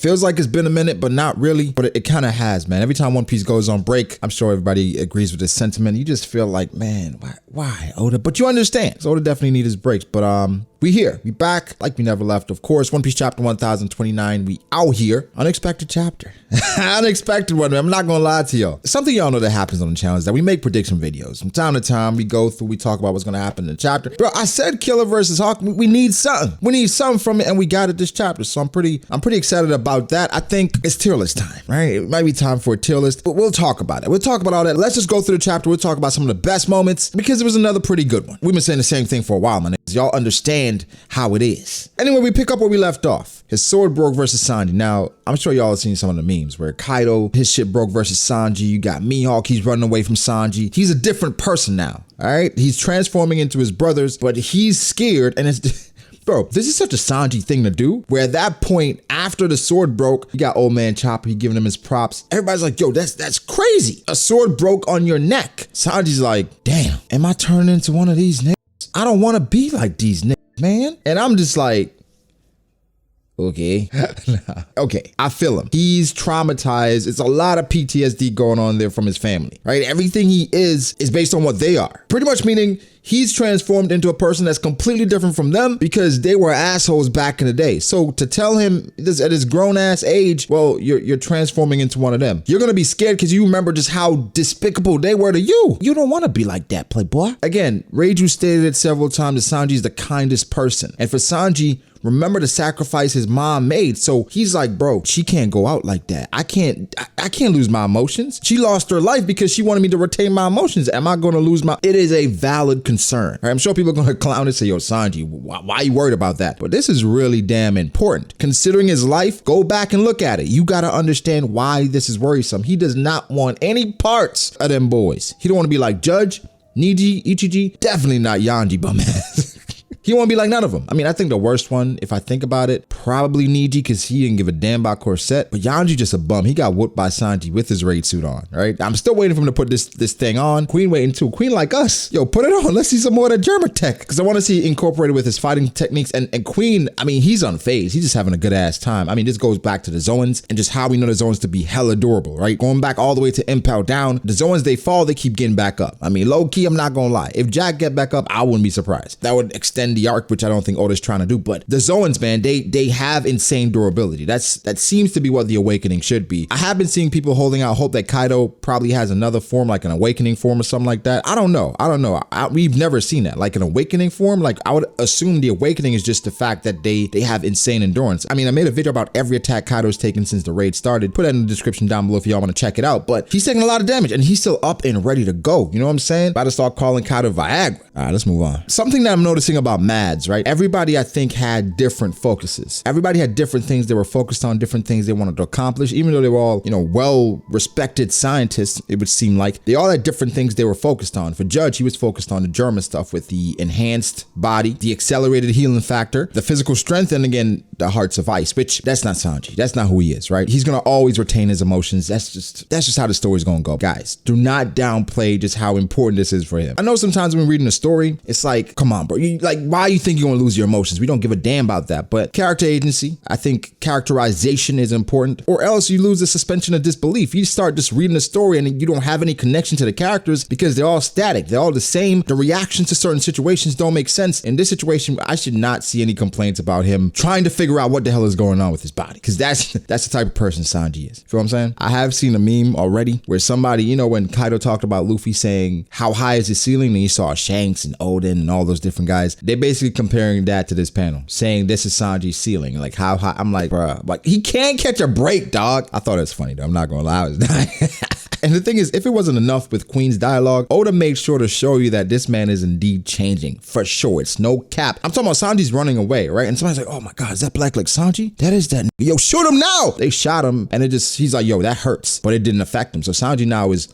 Feels like it's been a minute, but not really. But it kind of has, man. Every time One Piece goes on break, I'm sure everybody agrees with this sentiment. You just feel like, man, why Oda? But you understand. So Oda definitely needs his breaks. But we here. We back like we never left. Of course, One Piece chapter 1029. We out here. Unexpected chapter. Unexpected one. I'm not gonna lie to y'all. Something y'all know that happens on the channel is that we make prediction videos. From time to time, we go through, we talk about what's gonna happen in the chapter. Bro, I said Killer versus Hawk. We need something. We need something from it, and we got it this chapter. So I'm pretty excited about that. I think it's tier list time, right? It might be time for a tier list, but we'll talk about it. We'll talk about all that. Let's just go through the chapter. We'll talk about some of the best moments because it was another pretty good one. We've been saying the same thing for a while, man. Y'all understand how it is. Anyway, we pick up where we left off. His sword broke versus Sanji. Now, I'm sure y'all have seen some of the memes where Kaido, his shit broke versus Sanji. You got Mihawk, he's running away from Sanji. He's a different person now, all right? He's transforming into his brothers, but he's scared and it's... Bro, this is such a Sanji thing to do, where at that point, after the sword broke, you got old man Chopper, he giving him his props. Everybody's like, yo, that's crazy. A sword broke on your neck. Sanji's like, damn, am I turning into one of these niggas? I don't want to be like these niggas, man. And I'm just like, okay. Okay, I feel him. He's traumatized. It's a lot of PTSD going on there from his family, right? Everything he is based on what they are. Pretty much meaning he's transformed into a person that's completely different from them because they were assholes back in the day. So to tell him this at his grown ass age, well, you're transforming into one of them. You're gonna be scared because you remember just how despicable they were to you. You don't want to be like that, playboy. Again, Reiju stated it several times that Sanji's the kindest person. And for Sanji, remember the sacrifice his mom made. So he's like, bro, she can't go out like that. I can't lose my emotions. She lost her life because she wanted me to retain my emotions. Am I going to lose my... It is a valid concern. Right? I'm sure people are going to clown and say, yo, Sanji, why are you worried about that? But this is really damn important. Considering his life, go back and look at it. You got to understand why this is worrisome. He does not want any parts of them boys. He don't want to be like Judge, Niji, Ichiji, definitely not Yanji, bum ass. He won't be like none of them. I mean, I think the worst one, if I think about it, probably Niji, because he didn't give a damn about Corset. But Yanji just a bum. He got whooped by Sanji with his raid suit on, right? I'm still waiting for him to put this thing on. Queen waiting too. Queen like us. Yo, put it on. Let's see some more of the German tech. Because I want to see it incorporated with his fighting techniques. And Queen, I mean, he's unfazed. He's just having a good ass time. I mean, this goes back to the Zoans and just how we know the Zoans to be hella durable, right? Going back all the way to Impel down. The Zoans, they fall, they keep getting back up. I mean, low key, I'm not gonna lie. If Jack get back up, I wouldn't be surprised. That would extend the arc, which I don't think Oda's trying to do. But the Zoans, man, they have insane durability. That seems to be what the awakening should be. I have been seeing people holding out hope that Kaido probably has another form, like an awakening form or something like that. I don't know. We've never seen that, like an awakening form. Like I would assume the awakening is just the fact that they have insane endurance. I mean, I made a video about every attack Kaido's taken since the raid started. Put that in the description down below if y'all want to check it out. But he's taking a lot of damage and he's still up and ready to go. You know what I'm saying? About to start calling Kaido Viagra. All right, let's move on. Something that I'm noticing about Mads, right? Everybody, I think, had different focuses. Everybody had different things they were focused on, different things they wanted to accomplish, even though they were all, you know, well-respected scientists, it would seem like. They all had different things they were focused on. For Judge, he was focused on the German stuff with the enhanced body, the accelerated healing factor, the physical strength, and again, the hearts of ice, which that's not Sanji. That's not who he is, right? He's gonna always retain his emotions. That's just how the story's gonna go. Guys, do not downplay just how important this is for him. I know sometimes when reading a story, it's like, come on, bro. Why you think you're gonna lose your emotions? We don't give a damn about that. But character agency, I think characterization is important, or else you lose the suspension of disbelief. You start just reading a story and you don't have any connection to the characters because they're all static. They're all the same. The reactions to certain situations don't make sense. In this situation, I should not see any complaints about him trying to figure out what the hell is going on with his body, because that's the type of person Sanji is. Feel what I'm saying? I have seen a meme already where somebody, you know, when Kaido talked about Luffy saying how high is his ceiling, and you saw Shanks and Oden and all those different guys, they're basically comparing that to this panel, saying this is Sanji's ceiling, like how high. I'm like, bruh, like he can't catch a break, dog. I thought it was funny though. I'm not gonna lie, I was dying. And the thing is, if it wasn't enough with Queen's dialogue, Oda made sure to show you that this man is indeed changing, for sure. It's no cap. I'm talking about Sanji's running away, right? And somebody's like, oh my God, is that Black like Sanji? That is that. Yo, shoot him now. They shot him and he's like, yo, that hurts. But it didn't affect him. So Sanji now he's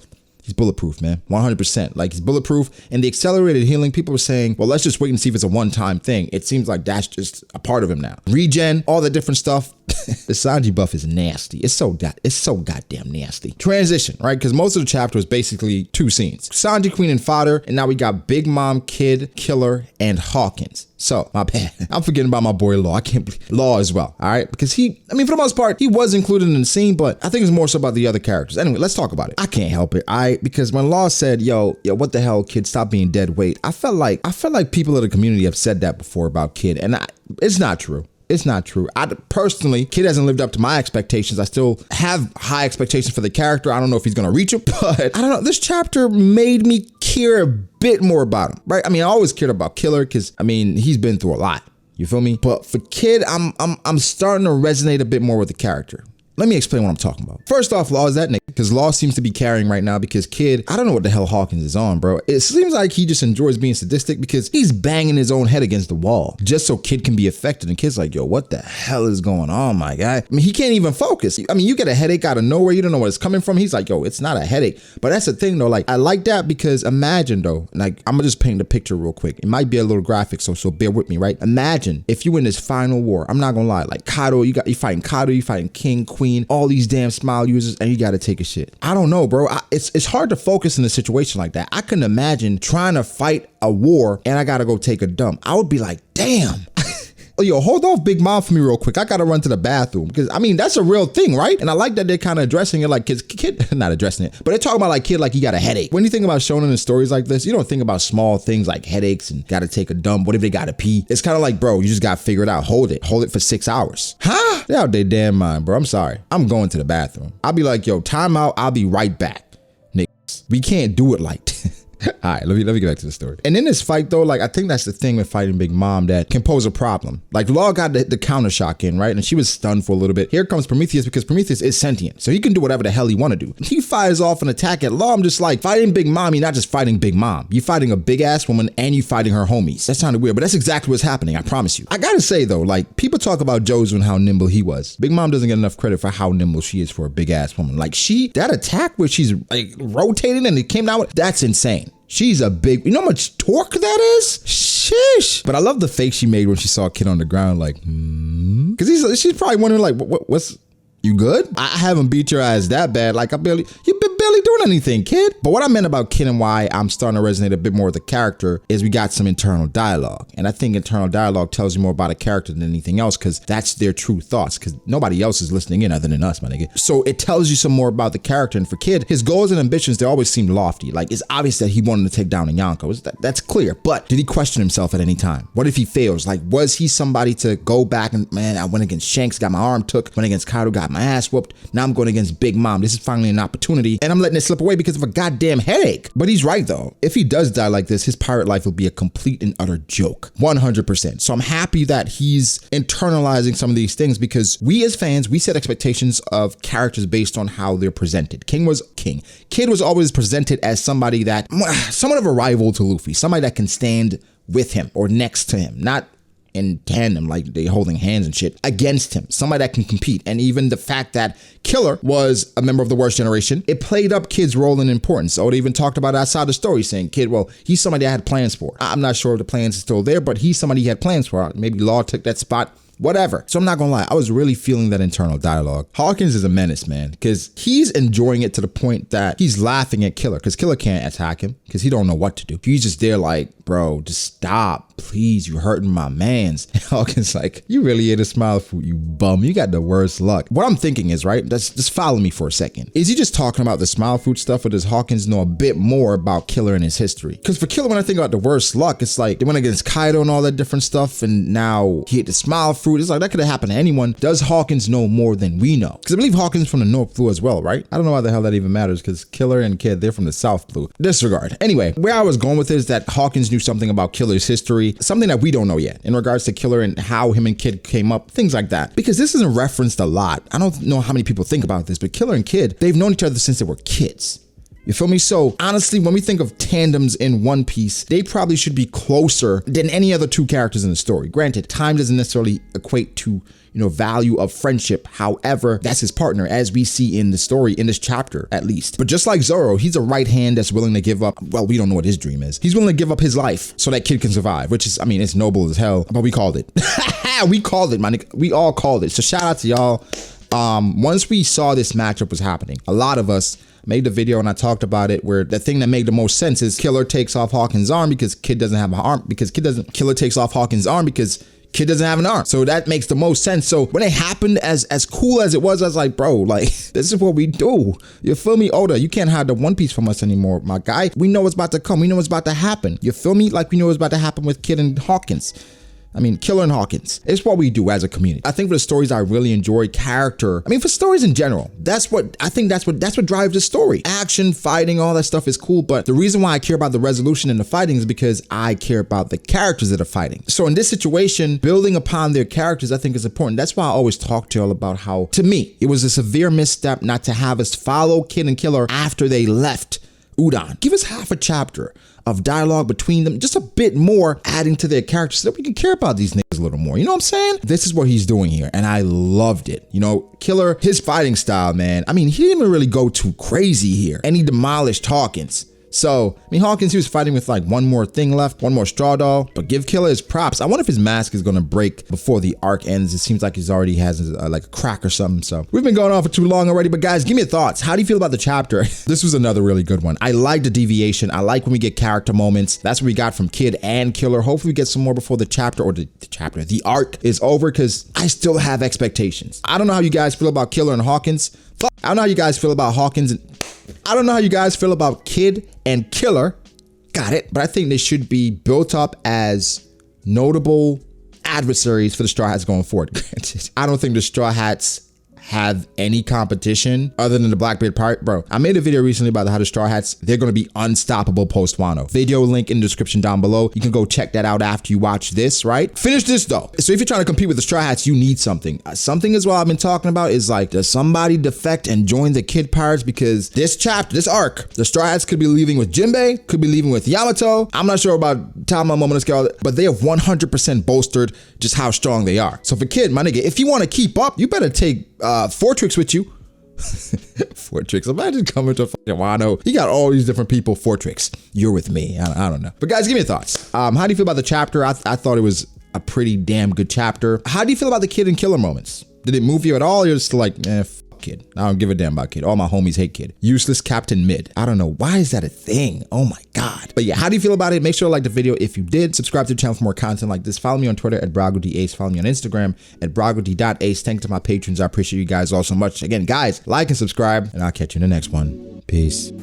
bulletproof, man. 100%. Like, he's bulletproof. And the accelerated healing, people were saying, well, let's just wait and see if it's a one-time thing. It seems like that's just a part of him now. Regen, all the different stuff. The Sanji buff is nasty. It's so goddamn nasty. Transition, right? Because most of the chapter is basically 2 scenes. Sanji, Queen, and Fodder, and now we got Big Mom, Kid, Killer, and Hawkins. So, my bad. I'm forgetting about my boy Law. I can't believe Law as well, all right? Because for the most part, he was included in the scene, but I think it's more so about the other characters. Anyway, let's talk about it. I can't help it, all right? Because when Law said, yo, what the hell, Kid, stop being dead weight, I felt like people in the community have said that before about Kid, and it's not true. It's not true. I personally, Kid hasn't lived up to my expectations. I still have high expectations for the character. I don't know if he's gonna reach them, but I don't know. This chapter made me care a bit more about him, right? I always cared about Killer because he's been through a lot. You feel me? But for Kid, I'm starting to resonate a bit more with the character. Let me explain what I'm talking about. First off, Law is that nigga, because Law seems to be carrying right now because Kid, I don't know what the hell Hawkins is on, bro. It seems like he just enjoys being sadistic because he's banging his own head against the wall just so Kid can be affected. And Kid's like, yo, what the hell is going on, my guy? He can't even focus. You get a headache out of nowhere. You don't know where it's coming from. He's like, yo, it's not a headache. But that's the thing, though. Like, I like that because imagine, though, like, I'm gonna just paint the picture real quick. It might be a little graphic, so bear with me, right? Imagine if you in this final war. I'm not gonna lie. Like, Kaido, you fighting Kaido, you fighting King, Queen, all these damn smile users, and you gotta take a shit. I don't know, bro. It's hard to focus in a situation like that. I couldn't imagine trying to fight a war and I gotta go take a dump. I would be like, damn. Yo, hold off Big Mom for me real quick. I gotta run to the bathroom because that's a real thing, right? And I like that they're kind of addressing it like Kid, not addressing it, but they're talking about like Kid like he got a headache. When you think about shonen in stories like this, you don't think about small things like headaches and gotta take a dump. What if they gotta pee? It's kind of like, bro, you just gotta figure it out. Hold it for 6 hours. Huh? They're out their damn mind, bro. I'm sorry. I'm going to the bathroom. I'll be like, yo, time out. I'll be right back. Niggas, we can't do it like that. All right, let me get back to the story. And in this fight, though, like, I think that's the thing with fighting Big Mom that can pose a problem. Like, Law got the counter shock in, right? And she was stunned for a little bit. Here comes Prometheus because Prometheus is sentient, so he can do whatever the hell he want to do. He fires off an attack at Law. I'm just like, fighting Big Mom, you're not just fighting Big Mom. You're fighting a big-ass woman and you fighting her homies. That sounded weird, but that's exactly what's happening, I promise you. I gotta say, though, like, people talk about Jojo and how nimble he was. Big Mom doesn't get enough credit for how nimble she is for a big-ass woman. Like, that attack where she's, like, rotating and it came down with, that's insane. She's a big, you know how much torque that is? Sheesh. But I love the face she made when she saw a Kid on the ground, like, Because she's probably wondering, like, what's, you good? I haven't beat your ass that bad. Like, you've been barely doing anything, Kid. But what I meant about Kid and why I'm starting to resonate a bit more with the character is we got some internal dialogue. And I think internal dialogue tells you more about a character than anything else because that's their true thoughts because nobody else is listening in other than us, my nigga. So it tells you some more about the character. And for Kid, his goals and ambitions, they always seem lofty. Like, it's obvious that he wanted to take down Yonko. That's clear. But did he question himself at any time? What if he fails? Like, was he somebody to go back and, man, I went against Shanks, got my arm took, went against Kaido, got my ass whooped. Now I'm going against Big Mom. This is finally an opportunity. And I'm letting it slip away because of a goddamn headache. But he's right, though. If he does die like this, his pirate life will be a complete and utter joke. 100%. So I'm happy that he's internalizing some of these things because we as fans, we set expectations of characters based on how they're presented. King was king. Kid was always presented as somebody that, somewhat of a rival to Luffy, somebody that can stand with him or next to him, not in tandem, like they holding hands and shit, against him, somebody that can compete. And even the fact that Killer was a member of the worst generation, it played up Kid's role and importance. So they even talked about outside the story saying, Kid, well, he's somebody I had plans for. I'm not sure if the plans are still there, but he's somebody he had plans for. Maybe Law took that spot. Whatever. So I'm not gonna lie, I was really feeling that internal dialogue. Hawkins is a menace, man, because he's enjoying it to the point that he's laughing at Killer, because Killer can't attack him, because he don't know what to do. He's just there like, bro, just stop, please, you hurting my mans. And Hawkins like, you really ate a smile food, you bum, you got the worst luck. What I'm thinking is, right, just follow me for a second. Is he just talking about the smile food stuff, or does Hawkins know a bit more about Killer and his history? Because for Killer, when I think about the worst luck, it's like they went against Kaido and all that different stuff, and now he ate the smile food. It's like that could have happened to anyone. Does Hawkins know more than we know? Because I believe Hawkins from the North Blue as well, right? I don't know why the hell that even matters, because Killer and Kid, they're from the South Blue. Disregard. Anyway, where I was going with it is that Hawkins knew something about Killer's history, something that we don't know yet in regards to Killer and how him and Kid came up, things like that. Because this isn't referenced a lot. I don't know how many people think about this, but Killer and Kid, they've known each other since they were kids. You feel me? So honestly, when we think of tandems in One Piece, they probably should be closer than any other two characters in the story. Granted, time doesn't necessarily equate to value of friendship. However, that's his partner, as we see in the story, in this chapter at least. But just like Zoro, he's a right hand that's willing to give up, well, we don't know what his dream is. He's willing to give up his life so that kid can survive, which is, I mean, it's noble as hell, but we called it. We called it, my nigga. We all called it. So shout out to y'all. Once we saw this matchup was happening, a lot of us made the video and I talked about it, where the thing that made the most sense is Killer takes off Hawkins' arm because Kid doesn't have an arm, Killer takes off Hawkins' arm because Kid doesn't have an arm. So that makes the most sense. So when it happened, as cool as it was, I was like, bro, like, this is what we do. You feel me? Oda, you can't hide the One Piece from us anymore, my guy. We know what's about to come. We know what's about to happen. You feel me? Like we know what's about to happen with Kid and Hawkins. I mean, Killer and Hawkins. It's what we do as a community. I think for the stories I really enjoy, character. I mean, for stories in general, that's what drives the story. Action, fighting, all that stuff is cool. But the reason why I care about the resolution and the fighting is because I care about the characters that are fighting. So in this situation, building upon their characters, I think is important. That's why I always talk to y'all about how, to me, it was a severe misstep not to have us follow Kid and Killer after they left Udon. Give us half a chapter of dialogue between them, just a bit more, adding to their characters so that we can care about these niggas a little more. You know what I'm saying? This is what he's doing here, and I loved it. Killer, his fighting style, man. I mean, he didn't even really go too crazy here, and he demolished Hawkins. So, I mean, Hawkins, he was fighting with like one more thing left, one more straw doll, but give Killer his props. I wonder if his mask is going to break before the arc ends. It seems like he's already has like a crack or something. So we've been going on for too long already, but guys, give me your thoughts. How do you feel about the chapter? This was another really good one. I like the deviation. I like when we get character moments. That's what we got from Kid and Killer. Hopefully we get some more before the chapter or the arc is over, because I still have expectations. I don't know how you guys feel about Killer and Hawkins. I don't know how you guys feel about Hawkins and I don't know how you guys feel about Kid and Killer. Got it. But I think they should be built up as notable adversaries for the Straw Hats going forward. Granted, I don't think the Straw Hats have any competition other than the Blackbeard part. Bro, I made a video recently about how the Straw Hats, they're going to be unstoppable post Wano. Video link in the description down below. You can go check that out after you watch this, right? Finish this though. So if you're trying to compete with the Straw Hats, you need something. Something as well I've been talking about is like, does somebody defect and join the Kid Pirates? Because this chapter, this arc, the Straw Hats could be leaving with Jinbei, could be leaving with Yamato. I'm not sure about Tama, Momonosuke, but they have 100% bolstered just how strong they are. So for Kid, my nigga, if you want to keep up, you better take Fortrix with you. Fortrix, imagine coming to fucking Wano. He got all these different people. Fortrix, you're with me. I don't know. But guys, give me your thoughts. How do you feel about the chapter? I thought it was a pretty damn good chapter. How do you feel about the Kid and Killer moments? Did it move you at all? You're just like, fuck Kid. I don't give a damn about Kid. All my homies hate Kid. Useless Captain Mid. I don't know. Why is that a thing? Oh my God. But yeah, how do you feel about it? Make sure to like the video if you did. Subscribe to the channel for more content like this. Follow me on Twitter at BragoDAce. Follow me on Instagram at BragoD.Ace. Thanks to my patrons. I appreciate you guys all so much. Again, guys, like and subscribe, and I'll catch you in the next one. Peace.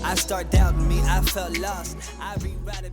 I start doubting me, I felt lost. I rewrite it.